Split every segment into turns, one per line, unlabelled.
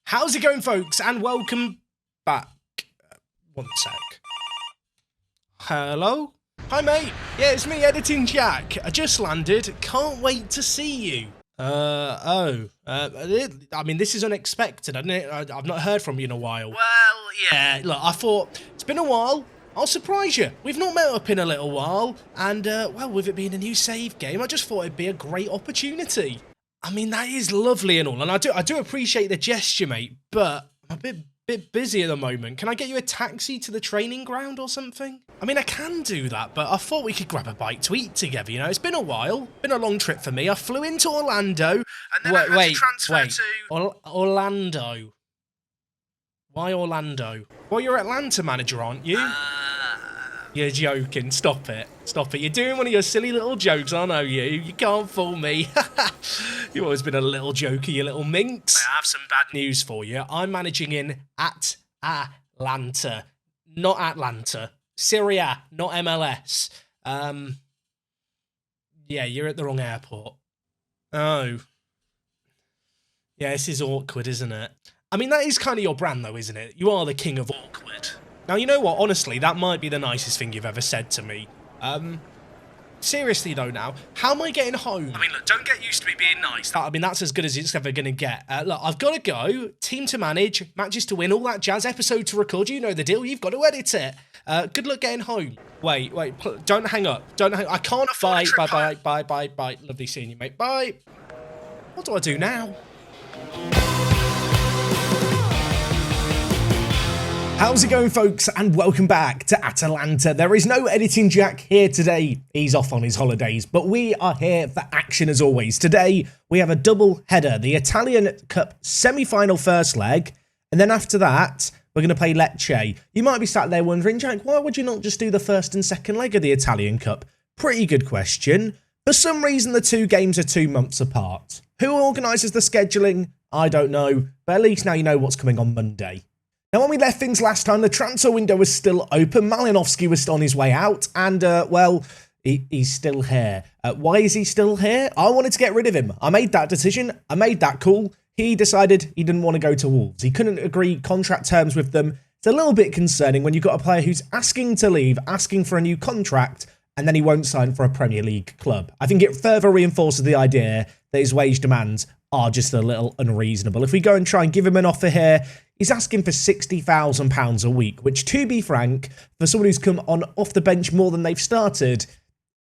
How's it going, folks? And welcome back. One sec. Hello? Hi, mate. Yeah, it's me, Editing Jack. I just landed. Can't wait to see you. I mean, this is unexpected. I've not heard from you in a while. Well, yeah, look, I thought, it's been a while. I'll surprise you. We've not met up in a little while. And, well, with it being a new save game, I just thought it'd be a great opportunity. I mean, that is lovely and all, and I do appreciate the gesture, mate, but I'm a bit busy at the moment. Can I get you a taxi to the training ground or something? I mean, I can do that, but I thought we could grab a bite to eat together, you know? It's been a while. Been a long trip for me. I flew into Orlando, and then I had to transfer to... Orlando. Why Orlando? Well, you're Atlanta manager, aren't you? You're joking. Stop it. Stop it. You're doing one of your silly little jokes, I know you. You can't fool me. You've always been a little joker, you little minx. I have some bad news for you. I'm managing in Atlanta. Not Atlanta. Syria, not MLS. Yeah, you're at the wrong airport. Oh. Yeah, this is awkward, isn't it? I mean, that is kind of your brand, though, isn't it? You are the king of awkward. Now, you know what? Honestly, that might be the nicest thing you've ever said to me. Seriously, though, now, how am I getting home? I mean, look, don't get used to me being nice. I mean, that's as good as it's ever going to get. Look, I've got to go. Team to manage, matches to win, all that jazz, episode to record. You know the deal. You've got to edit it. Good luck getting home. Wait, don't hang up. Don't hang up. I can't afford Bye. Lovely seeing you, mate. Bye. What do I do now? How's it going, folks, and welcome back to Atalanta. There is no Editing Jack here today. He's off on his holidays, but we are here for action as always. Today, we have a double header, the Italian Cup semi-final first leg, and then after that, we're going to play Lecce. You might be sat there wondering, Jack, why would you not just do the first and second leg of the Italian Cup? Pretty good question. For some reason, the two games are 2 months apart. Who organises the scheduling? I don't know, but at least now you know what's coming on Monday. Now, when we left things last time, the transfer window was still open. Malinovsky was on his way out, and, well, he's still here. Why is he still here? I wanted to get rid of him. I made that decision. I made that call. He decided he didn't want to go to Wolves. He couldn't agree contract terms with them. It's a little bit concerning when you've got a player who's asking to leave, asking for a new contract, and then he won't sign for a Premier League club. I think it further reinforces the idea that his wage demands are just a little unreasonable. If we go and try and give him an offer here, he's asking for £60,000 a week, which, to be frank, for someone who's come on off the bench more than they've started,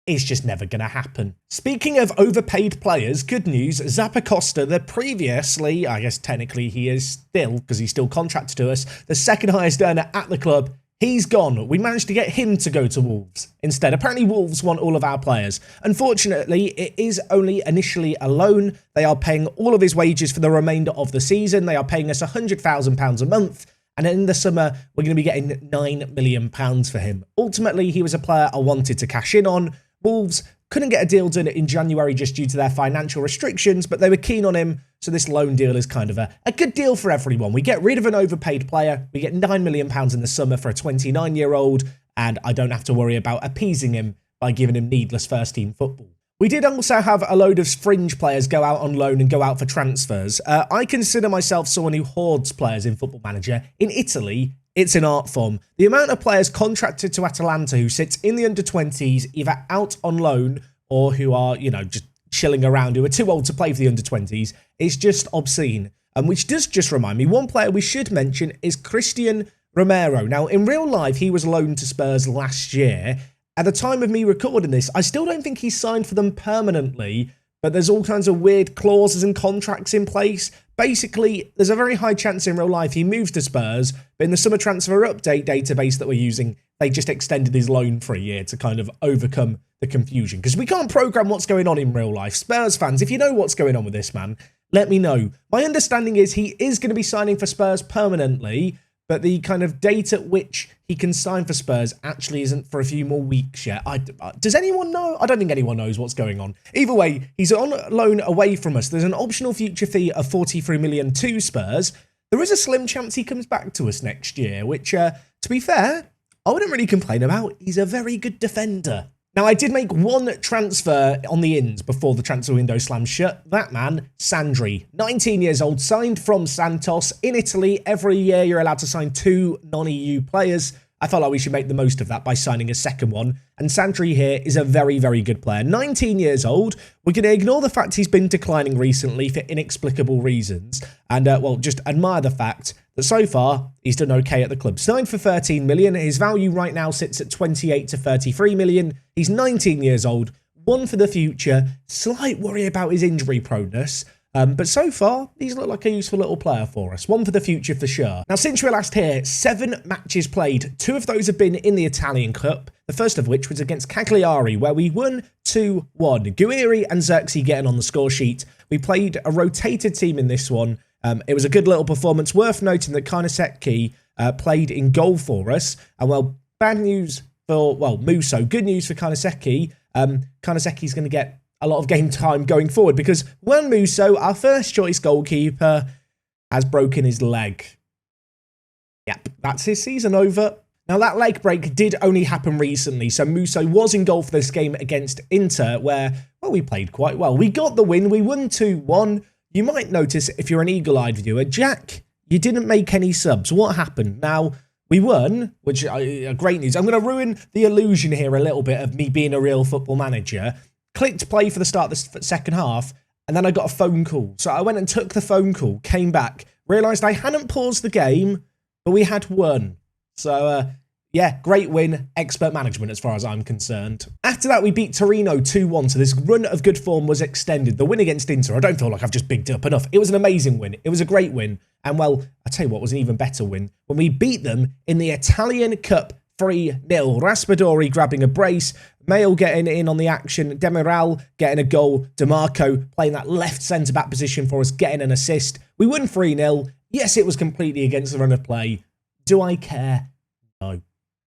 is just never going to happen. Speaking of overpaid players, good news, Zappacosta, the previously, I guess technically he is still, because he's still contracted to us, the second highest earner at the club, he's gone. We managed to get him to go to Wolves instead. Apparently, Wolves want all of our players. Unfortunately, it is only initially a loan. They are paying all of his wages for the remainder of the season. They are paying us £100,000 a month. And in the summer, we're going to be getting £9 million for him. Ultimately, he was a player I wanted to cash in on. Wolves couldn't get a deal done in January just due to their financial restrictions, but they were keen on him, so this loan deal is kind of a good deal for everyone. We get rid of an overpaid player, we get £9 million in the summer for a 29-year-old, and I don't have to worry about appeasing him by giving him needless first-team football. We did also have a load of fringe players go out on loan and go out for transfers. I consider myself someone who hoards players in Football Manager. In Italy, it's an art form. The amount of players contracted to Atalanta who sits in the under-20s, either out on loan or who are, you know, just chilling around, who are too old to play for the under-20s, is just obscene. Which does just remind me, one player we should mention is Christian Romero. Now, in real life, he was loaned to Spurs last year. At the time of me recording this, I still don't think he's signed for them permanently, but there's all kinds of weird clauses and contracts in place. Basically, there's a very high chance in real life he moves to Spurs, but in the summer transfer update database that we're using, they just extended his loan for a year to kind of overcome the confusion. Because we can't program what's going on in real life. Spurs fans, if you know what's going on with this man, let me know. My understanding is he is going to be signing for Spurs permanently, but the kind of date at which he can sign for Spurs actually isn't for a few more weeks yet. Does anyone know? I don't think anyone knows what's going on. Either way, he's on loan away from us. There's an optional future fee of $43 million to Spurs. There is a slim chance he comes back to us next year, which, to be fair, I wouldn't really complain about. He's a very good defender. Now, I did make one transfer on the ins before the transfer window slammed shut. That man, Sandri, 19 years old, signed from Santos in Italy. Every year you're allowed to sign 2 non-EU players. I felt like we should make the most of that by signing a second one. And Sandri here is a very, very good player. 19 years old. We're going to ignore the fact he's been declining recently for inexplicable reasons. And, well, just admire the fact that so far he's done okay at the club. Signed for 13 million. His value right now sits at 28 to 33 million. He's 19 years old. One for the future. Slight worry about his injury proneness. But so far, he's looked like a useful little player for us. One for the future for sure. Now, since we were last here, 7 matches played. 2 of those have been in the Italian Cup. The first of which was against Cagliari, where we won 2-1. Guiri and Xerxes getting on the score sheet. We played a rotated team in this one. It was a good little performance. Worth noting that Karnasecki played in goal for us. And, well, bad news for, well, Musso. Good news for Karnasecki. Karnasecki's going to get a lot of game time going forward because Juan Musso, our first choice goalkeeper, has broken his leg. Yep, that's his season over. Now, that leg break did only happen recently, so Musso was in goal for this game against Inter, where, well, we played quite well. We got the win. We won 2-1. You might notice, if you're an eagle-eyed viewer, Jack, you didn't make any subs. What happened? Now, we won, which is great news. I'm going to ruin the illusion here a little bit of me being a real football manager. Clicked play for the start of the second half, and then I got a phone call. So I went and took the phone call, came back, realised I hadn't paused the game, but we had won. So, yeah, great win, expert management as far as I'm concerned. After that, we beat Torino 2-1, so this run of good form was extended. The win against Inter, I don't feel like I've just bigged it up enough. It was an amazing win. It was a great win. And, well, I tell you what was an even better win, when we beat them in the Italian Cup 3-0. Raspadori grabbing a brace, Mail getting in on the action, Demiral getting a goal, DeMarco playing that left centre-back position for us, getting an assist. We won 3-0. Yes, it was completely against the run of play. Do I care? No.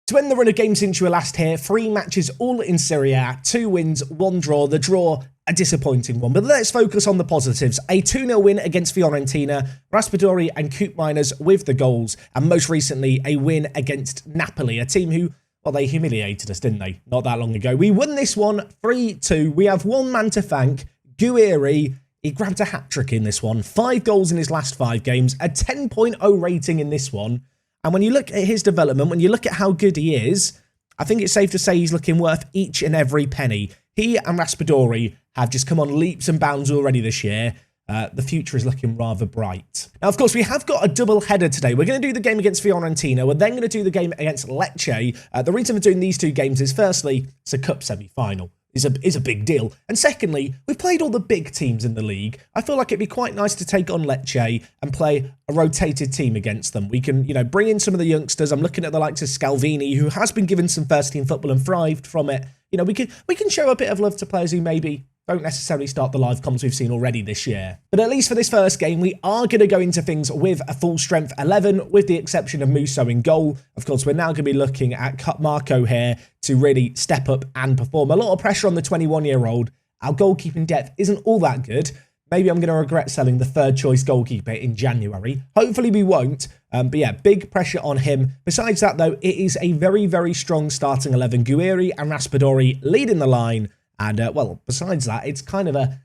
To end the run of games since you were last here, 3 matches all in Serie A, 2 wins, 1 draw. The draw, a disappointing one. But let's focus on the positives. A 2-0 win against Fiorentina, Raspadori and Coop Miners with the goals, and most recently a win against Napoli, a team who, well, they humiliated us, didn't they? Not that long ago. We won this one 3-2. We have one man to thank, Guiri. He grabbed a hat-trick in this one. 5 goals in his last 5 games, a 10.0 rating in this one. And when you look at his development, when you look at how good he is, I think it's safe to say he's looking worth each and every penny. He and Raspadori have just come on leaps and bounds already this year. The future is looking rather bright. Now, of course, we have got a double header today. We're going to do the game against Fiorentina. We're then going to do the game against Lecce. The reason for doing these 2 games is, firstly, it's a cup semi-final. Is a big deal. And secondly, we've played all the big teams in the league. I feel like it'd be quite nice to take on Lecce and play a rotated team against them. We can, bring in some of the youngsters. I'm looking at the likes of Scalvini, who has been given some first-team football and thrived from it. We can show a bit of love to players who maybe don't necessarily start the live comms we've seen already this year. But at least for this first game, we are going to go into things with a full-strength 11, with the exception of Musso in goal. Of course, we're now going to be looking at Marco here to really step up and perform. A lot of pressure on the 21-year-old. Our goalkeeping depth isn't all that good. Maybe I'm going to regret selling the 3rd-choice goalkeeper in January. Hopefully we won't. But yeah, big pressure on him. Besides that, though, it is a very, very strong starting 11. Guiri and Raspadori leading the line. And, well, besides that, it's kind of an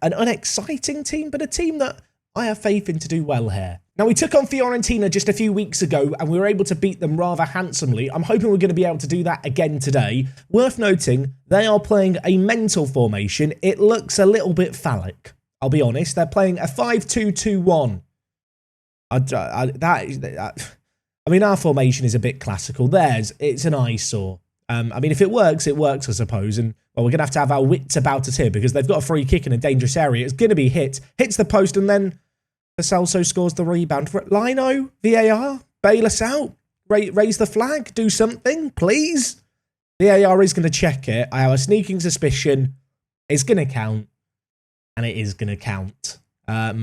unexciting team, but a team that I have faith in to do well here. Now, we took on Fiorentina just a few weeks ago, and we were able to beat them rather handsomely. I'm hoping we're going to be able to do that again today. Worth noting, they are playing a mental formation. It looks a little bit phallic, I'll be honest. They're playing a 5-2-2-1. I mean, our formation is a bit classical. Theirs, it's an eyesore. I mean, if it works, I suppose. And, well, we're going to have our wits about us here because they've got a free kick in a dangerous area. It's going to be hits the post, and then Celso scores the rebound. Lino, VAR, bail us out. Raise the flag. Do something, please. VAR is going to check it. I have a sneaking suspicion it's going to count, and it is going to count. I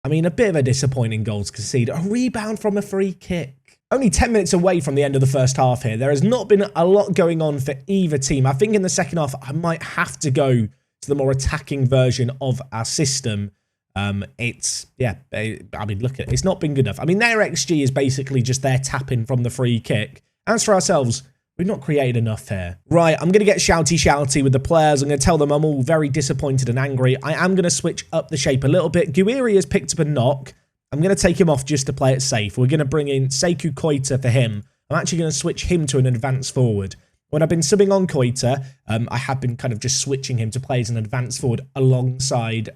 mean, a bit of a disappointing goal to concede. A rebound from a free kick. Only 10 minutes away from the end of the first half here. There has not been a lot going on for either team. I think in the second half, I might have to go to the more attacking version of our system. I mean, look at it. It's not been good enough. I mean, their XG is basically just their tapping from the free kick. As for ourselves, We've not created enough here. Right, I'm going to get shouty with the players. I'm going to tell them I'm all very disappointed and angry. I am going to switch up the shape a little bit. Guiri has picked up a knock. I'm going to take him off just to play it safe. We're going to bring in Sekou Koita for him. I'm actually going to switch him to an advanced forward. When I've been subbing on Koita, I have been kind of just switching him to play as an advanced forward alongside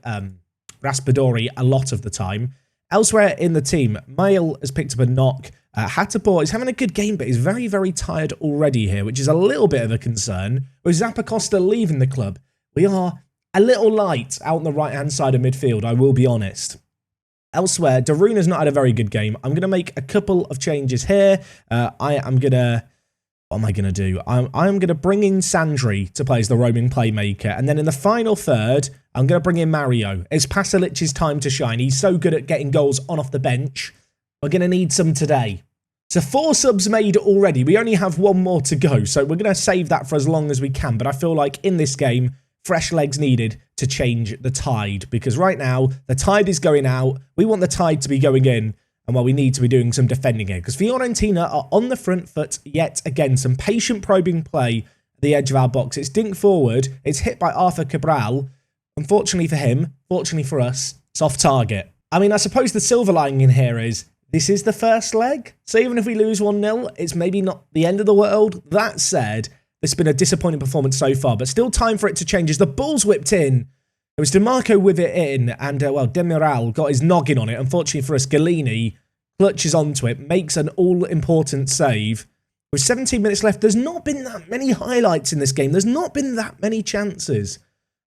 Raspadori a lot of the time. Elsewhere in the team, Mail has picked up a knock. Hatterpor is having a good game, but he's very, very tired already here, which is a little bit of a concern. With Zappacosta leaving the club, we are a little light out on the right-hand side of midfield, I will be honest. Elsewhere, Daruna's not had a very good game. I'm going to make a couple of changes here. What am I going to do? I'm going to bring in Sandri to play as the roaming playmaker. And then in the final third, I'm going to bring in Mario. It's Pasalic's time to shine. He's so good at getting goals on off the bench. We're going to need some today. So 4 subs made already. We only have 1 more to go. So we're going to save that for as long as we can. But I feel like in this game, fresh legs needed to change the tide. Because right now, the tide is going out. We want the tide to be going in. And well, we need to be doing some defending here. Because Fiorentina are on the front foot yet again. Some patient probing play at the edge of our box. It's dink forward. It's hit by Arthur Cabral. Unfortunately for him, fortunately for us, it's off target. I mean, I suppose the silver lining in here is this is the first leg. So even if we lose 1-0, it's maybe not the end of the world. That said, it's been a disappointing performance so far, but still time for it to change as the ball's whipped in. It was DeMarco with it in, and, well, Demiral got his noggin on it. Unfortunately for us, Galini clutches onto it, makes an all-important save. With 17 minutes left, there's not been that many highlights in this game. There's not been that many chances.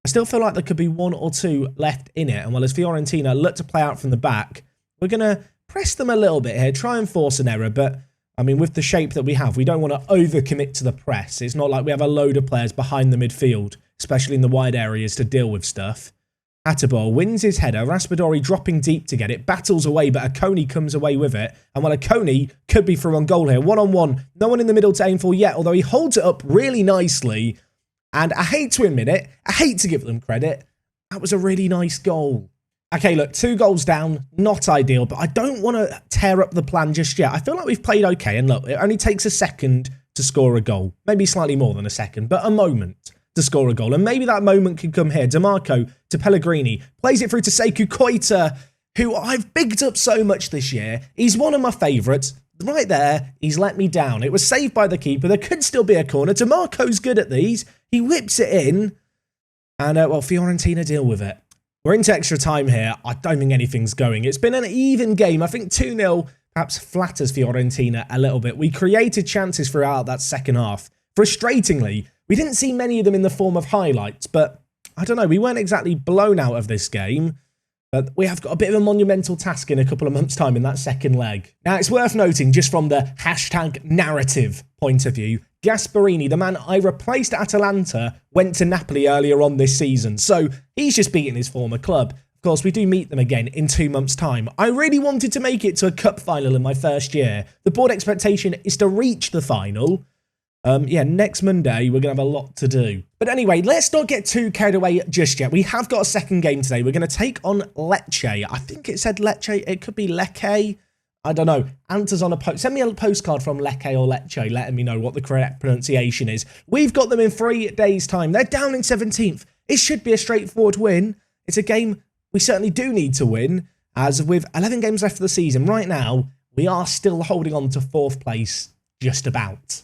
I still feel like there could be 1 or 2 left in it. And well, as Fiorentina look to play out from the back, we're going to press them a little bit here, try and force an error. But, I mean, with the shape that we have, we don't want to overcommit to the press. It's not like we have a load of players behind the midfield, especially in the wide areas, to deal with stuff. Attabol wins his header. Raspadori dropping deep to get it. Battles away, but Akoni comes away with it. And well, Akoni could be for on goal here. 1-on-1. No one in the middle to aim for yet, although he holds it up really nicely. And I hate to admit it. I hate to give them credit. That was a really nice goal. Okay, look, 2 goals down. Not ideal, but I don't want to tear up the plan just yet. I feel like we've played okay. And look, it only takes a second to score a goal. Maybe slightly more than a second, but a moment to score a goal. And maybe that moment could come here. DeMarco to Pellegrini. Plays it through to Sekou Koita, who I've bigged up so much this year. He's one of my favourites. Right there, he's let me down. It was saved by the keeper. There could still be a corner. DeMarco's good at these. He whips it in. And, well, Fiorentina deal with it. We're into extra time here. I don't think anything's going. It's been an even game. I think 2-0 perhaps flatters Fiorentina a little bit. We created chances throughout that second half. Frustratingly, we didn't see many of them in the form of highlights, but I don't know. We weren't exactly blown out of this game. But we have got a bit of a monumental task in a couple of months' time in that second leg. Now, it's worth noting, just from the hashtag narrative point of view, Gasparini, the man I replaced at Atalanta, went to Napoli earlier on this season. So he's just beaten his former club. Of course, we do meet them again in 2 months' time. I really wanted to make it to a cup final in my first year. The board expectation is to reach the final. Yeah, next Monday, we're going to have a lot to do. But anyway, let's not get too carried away just yet. We have got a second game today. We're going to take on Lecce. I think it said Lecce. It could be Lecce. I don't know. Answers on a post. Send me a postcard from Lecce or Lecce letting me know what the correct pronunciation is. We've got them in 3 days' time. They're down in 17th. It should be a straightforward win. It's a game we certainly do need to win, as with 11 games left for the season. Right now, we are still holding on to 4th place just about.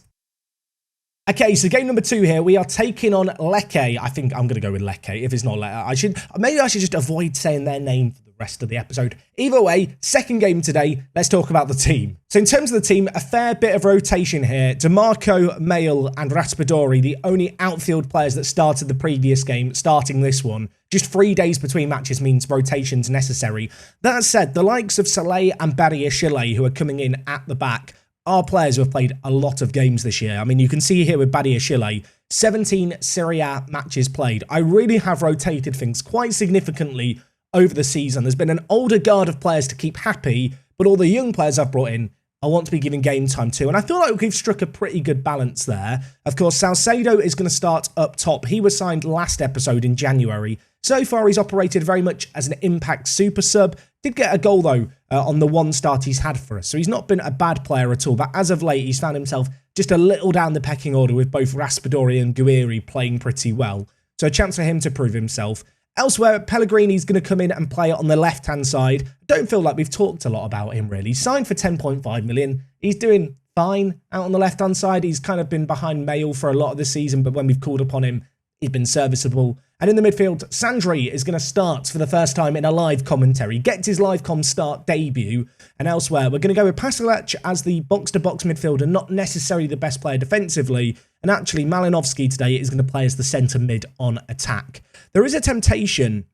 Okay, so game number 2 here, we are taking on Lecce. I think I'm going to go with Lecce. If it's not Lecce, maybe I should just avoid saying their name for the rest of the episode. Either way, second game today, let's talk about the team. So in terms of the team, a fair bit of rotation here. DeMarco, Mail, and Raspadori, the only outfield players that started the previous game, starting this one. Just 3 days between matches means rotations necessary. That said, the likes of Saleh and Badiashile, who are coming in at the back, are players who have played a lot of games this year. I mean, you can see here with Badiashile, 17 Serie A matches played. I really have rotated things quite significantly over the season. There's been an older guard of players to keep happy, but all the young players I've brought in, I want to be giving game time to. And I feel like we've struck a pretty good balance there. Of course, Salcedo is going to start up top. He was signed last episode in January. So far, he's operated very much as an impact super sub. Did get a goal, though, on the 1 start he's had for us. So he's not been a bad player at all. But as of late, he's found himself just a little down the pecking order with both Raspadori and Guiri playing pretty well. So a chance for him to prove himself. Elsewhere, Pellegrini's going to come in and play on the left-hand side. Don't feel like we've talked a lot about him, really. Signed for 10.5 million. He's doing fine out on the left-hand side. He's kind of been behind Mail for a lot of the season, but when we've called upon him, he's been serviceable. And in the midfield, Sandri is going to start for the first time in a live commentary. Gets his live com start debut. And elsewhere, we're going to go with Pasalic as the box-to-box midfielder, not necessarily the best player defensively. And actually, Malinovsky today is going to play as the centre mid on attack. There is a temptation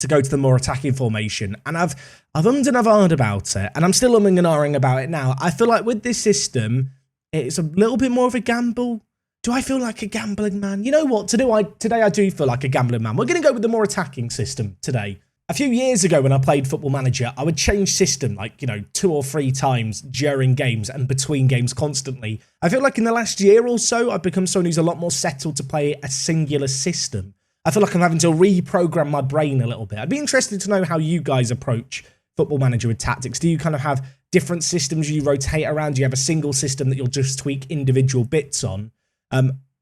to go to the more attacking formation, and I've ummed and I've ahed about it, and I'm still umming and ahhing about it now. I feel like with this system, it's a little bit more of a gamble. Do I feel like a gambling man? You know what? Today I do feel like a gambling man. We're going to go with the more attacking system today. A few years ago when I played Football Manager, I would change system like, 2 or 3 times during games and between games constantly. I feel like in the last year or so, I've become someone who's a lot more settled to play a singular system. I feel like I'm having to reprogram my brain a little bit. I'd be interested to know how you guys approach Football Manager with tactics. Do you kind of have different systems you rotate around? Do you have a single system that you'll just tweak individual bits on?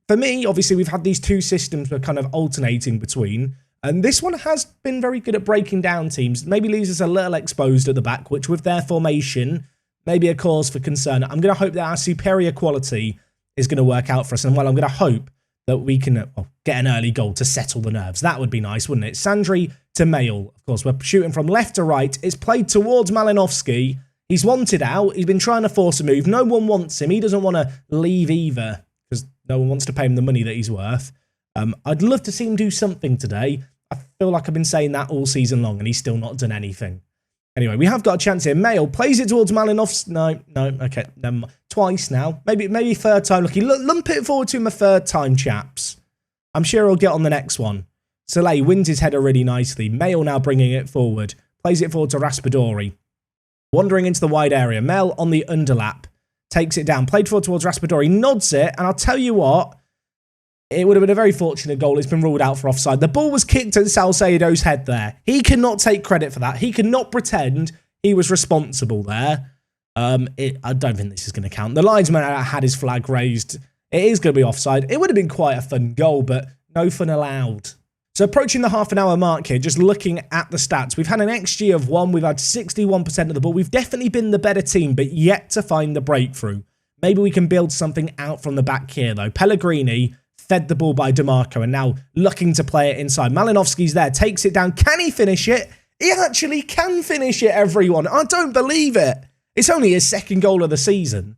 For me, obviously, we've had these 2 systems we're kind of alternating between. And this one has been very good at breaking down teams. Maybe leaves us a little exposed at the back, which with their formation, maybe a cause for concern. I'm going to hope that our superior quality is going to work out for us. And well, I'm going to hope that we can get an early goal to settle the nerves. That would be nice, wouldn't it? Sandri to Mail. Of course, we're shooting from left to right. It's played towards Malinovsky. He's wanted out. He's been trying to force a move. No one wants him. He doesn't want to leave either because no one wants to pay him the money that he's worth. I'd love to see him do something today. I feel like I've been saying that all season long and he's still not done anything. Anyway, we have got a chance here. Mail plays it towards Malinovsky. No, okay. Twice now. Maybe third time. Look, lump it forward to him a third time, chaps. I'm sure he'll get on the next one. Soleil wins his header really nicely. Mail now bringing it forward. Plays it forward to Raspadori. Wandering into the wide area. Mel on the underlap. Takes it down. Played forward towards Raspadori. Nods it. And I'll tell you what. It would have been a very fortunate goal. It's been ruled out for offside. The ball was kicked at Salcedo's head there. He cannot take credit for that. He cannot pretend he was responsible there. I don't think this is going to count. The linesman had his flag raised. It is going to be offside. It would have been quite a fun goal, but no fun allowed. So approaching the half an hour mark here, just looking at the stats. We've had an XG of 1. We've had 61% of the ball. We've definitely been the better team, but yet to find the breakthrough. Maybe we can build something out from the back here, though. Pellegrini fed the ball by DeMarco and now looking to play it inside. Malinovsky's there, takes it down. Can he finish it? He actually can finish it, everyone. I don't believe it. It's only his second goal of the season.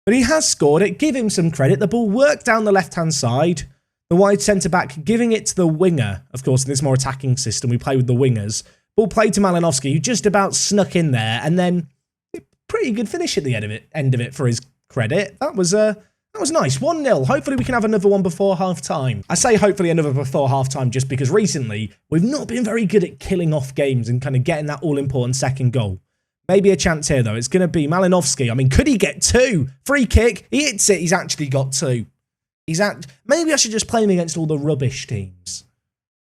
But he has scored it. Give him some credit. The ball worked down the left-hand side. The wide centre-back giving it to the winger. Of course, in this more attacking system, we play with the wingers. Ball played to Malinovsky, who just about snuck in there. And then, pretty good finish at the end of it for his credit. That was nice. 1-0. Hopefully we can have another one before half-time. I say hopefully another before half-time just because recently we've not been very good at killing off games and kind of getting that all-important second goal. Maybe a chance here, though. It's going to be Malinovsky. I mean, could he get 2? Free kick. He hits it. He's actually got 2. Maybe I should just play him against all the rubbish teams.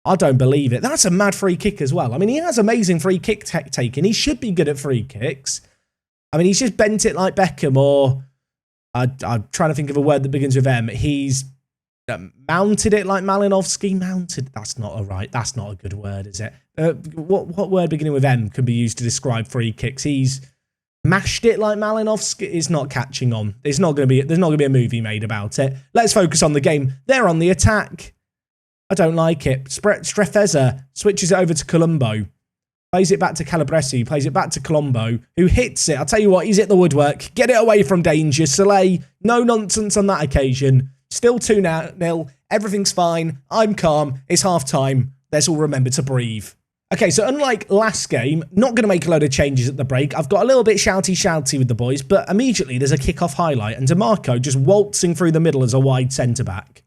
I don't believe it. That's a mad free kick as well. I mean, he has amazing free kick taking. He should be good at free kicks. I mean, he's just bent it like Beckham or... I'm trying to think of a word that begins with M. He's mounted it like Malinovsky. Mounted. That's not a good word, is it? What word beginning with M can be used to describe free kicks? He's mashed it like Malinovsky. It's not catching on. There's not going to be a movie made about it. Let's focus on the game. They're on the attack. I don't like it. Strefeza switches it over to Colombo. Plays it back to Calabresi, plays it back to Colombo, who hits it. I'll tell you what, he's hit the woodwork. Get it away from danger. Soleil, no nonsense on that occasion. Still 2-0. Everything's fine. I'm calm. It's half-time. Let's all remember to breathe. Okay, so unlike last game, not going to make a load of changes at the break. I've got a little bit shouty with the boys, but immediately there's a kick-off highlight, and DeMarco just waltzing through the middle as a wide centre-back.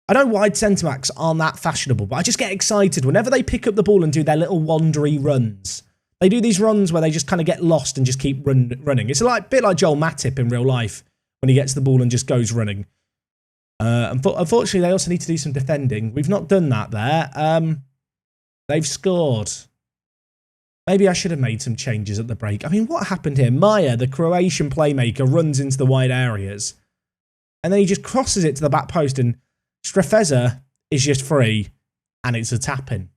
I know wide centre-backs aren't that fashionable, but I just get excited whenever they pick up the ball and do their little wandery runs. They do these runs where they just kind of get lost and just keep running. It's a bit like Joel Matip in real life when he gets the ball and just goes running. Unfortunately, they also need to do some defending. We've not done that there. They've scored. Maybe I should have made some changes at the break. I mean, what happened here? Maya, the Croatian playmaker, runs into the wide areas. And then he just crosses it to the back post. And Strefeza is just free. And it's a tap-in.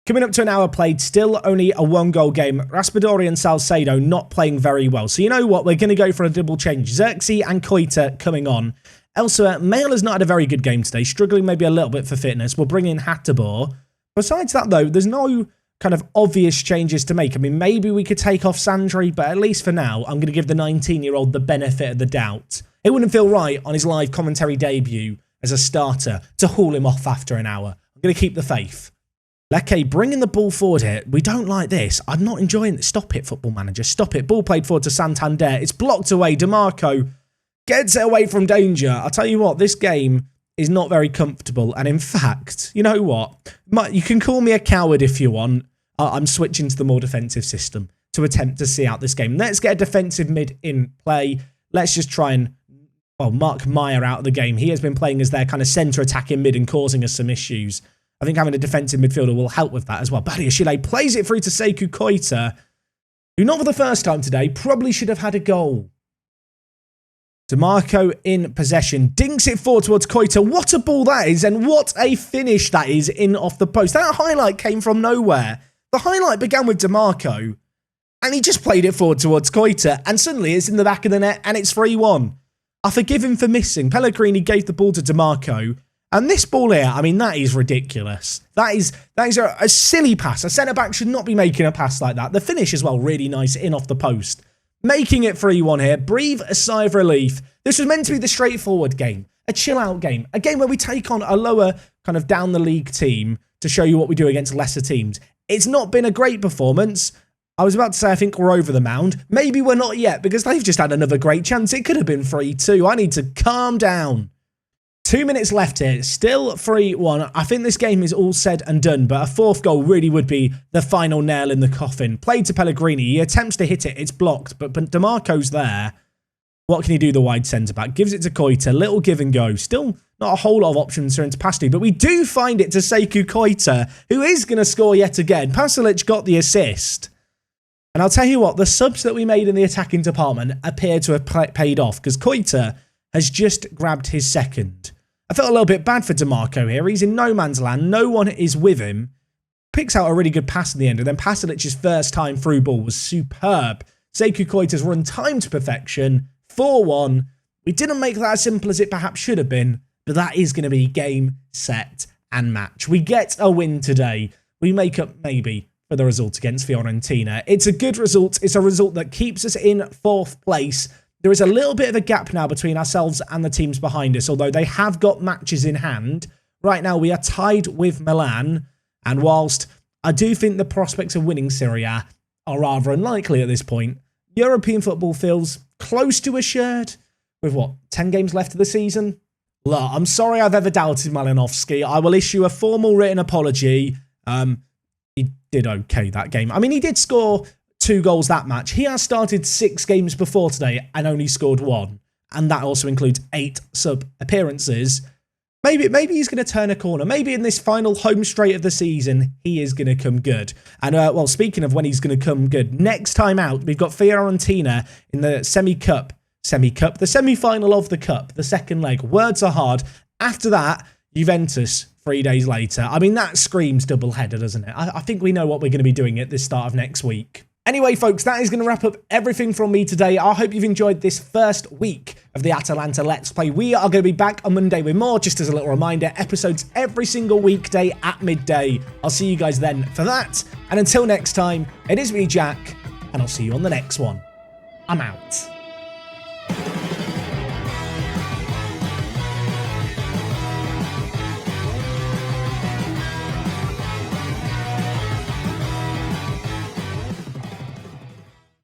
Coming up to an hour played, still only a 1-goal game. Raspadori and Salcedo not playing very well. So you know what? We're going to go for a double change. Xerxes and Koita coming on. Elsewhere, Mail has not had a very good game today. Struggling maybe a little bit for fitness. We'll bring in Hattabor. Besides that, though, there's no kind of obvious changes to make. I mean, maybe we could take off Sandri, but at least for now, I'm going to give the 19-year-old the benefit of the doubt. It wouldn't feel right on his live commentary debut as a starter to haul him off after an hour. I'm going to keep the faith. Leke bringing the ball forward here. We don't like this. I'm not enjoying it. Stop it, Football Manager. Stop it. Ball played forward to Santander. It's blocked away. DeMarco gets it away from danger. I'll tell you what, this game is not very comfortable. And in fact, you know what? You can call me a coward if you want. I'm switching to the more defensive system to attempt to see out this game. Let's get a defensive mid in play. Let's just try and, well, mark Meyer out of the game. He has been playing as their kind of centre attacking mid and causing us some issues. I think having a defensive midfielder will help with that as well. Badiashile plays it through to Sekou Koita, who not for the first time today probably should have had a goal. DeMarco in possession, dinks it forward towards Koita. What a ball that is, and what a finish that is in off the post. That highlight came from nowhere. The highlight began with DeMarco, and he just played it forward towards Koita, and suddenly it's in the back of the net, and it's 3-1. I forgive him for missing. Pellegrini gave the ball to DeMarco, and this ball here, I mean, that is ridiculous. That is a silly pass. A centre-back should not be making a pass like that. The finish as well, really nice, in off the post. Making it 3-1 here. Breathe a sigh of relief. This was meant to be the straightforward game, a chill-out game, a game where we take on a lower kind of down-the-league team to show you what we do against lesser teams. It's not been a great performance. I was about to say I think we're over the mound. Maybe we're not yet because they've just had another great chance. It could have been 3-2. I need to calm down. 2 minutes left here. Still 3-1. I think this game is all said and done, but a fourth goal really would be the final nail in the coffin. Played to Pellegrini. He attempts to hit it. It's blocked, but DeMarco's there. What can he do, the wide centre-back? Gives it to Koita. Little give and go. Still not a whole lot of options for him to pass to, but we do find it to Sekou Koita, who is going to score yet again. Pasalic got the assist. And I'll tell you what, the subs that we made in the attacking department appear to have paid off, because Koita has just grabbed his second. I felt a little bit bad for DeMarco here. He's in no man's land. No one is with him. Picks out a really good pass in the end, and then Pasalic's first time through ball was superb. Sekou Koita's run timed to perfection. 4-1. We didn't make that as simple as it perhaps should have been, but that is going to be game, set, and match. We get a win today. We make up maybe for the result against Fiorentina. It's a good result. It's a result that keeps us in 4th place. There is a little bit of a gap now between ourselves and the teams behind us, although they have got matches in hand. Right now, we are tied with Milan, and whilst I do think the prospects of winning Serie A are rather unlikely at this point, European football feels close to assured with, 10 games left of the season? Look, I'm sorry I've ever doubted Malinowski. I will issue a formal written apology. He did okay that game. I mean, he did score 2 goals that match. He has started 6 games before today and only scored 1. And that also includes 8 sub appearances. Maybe he's going to turn a corner. Maybe in this final home straight of the season, he is going to come good. And, well, speaking of when he's going to come good, next time out, we've got Fiorentina in the the semi-final of the cup, the second leg. Words are hard. After that, Juventus 3 days later. I mean, that screams double-header, doesn't it? I think we know what we're going to be doing at the start of next week. Anyway, folks, that is going to wrap up everything from me today. I hope you've enjoyed this first week of the Atalanta Let's Play. We are going to be back on Monday with more, just as a little reminder, episodes every single weekday at midday. I'll see you guys then for that. And until next time, it is me, Jack, and I'll see you on the next one. I'm out.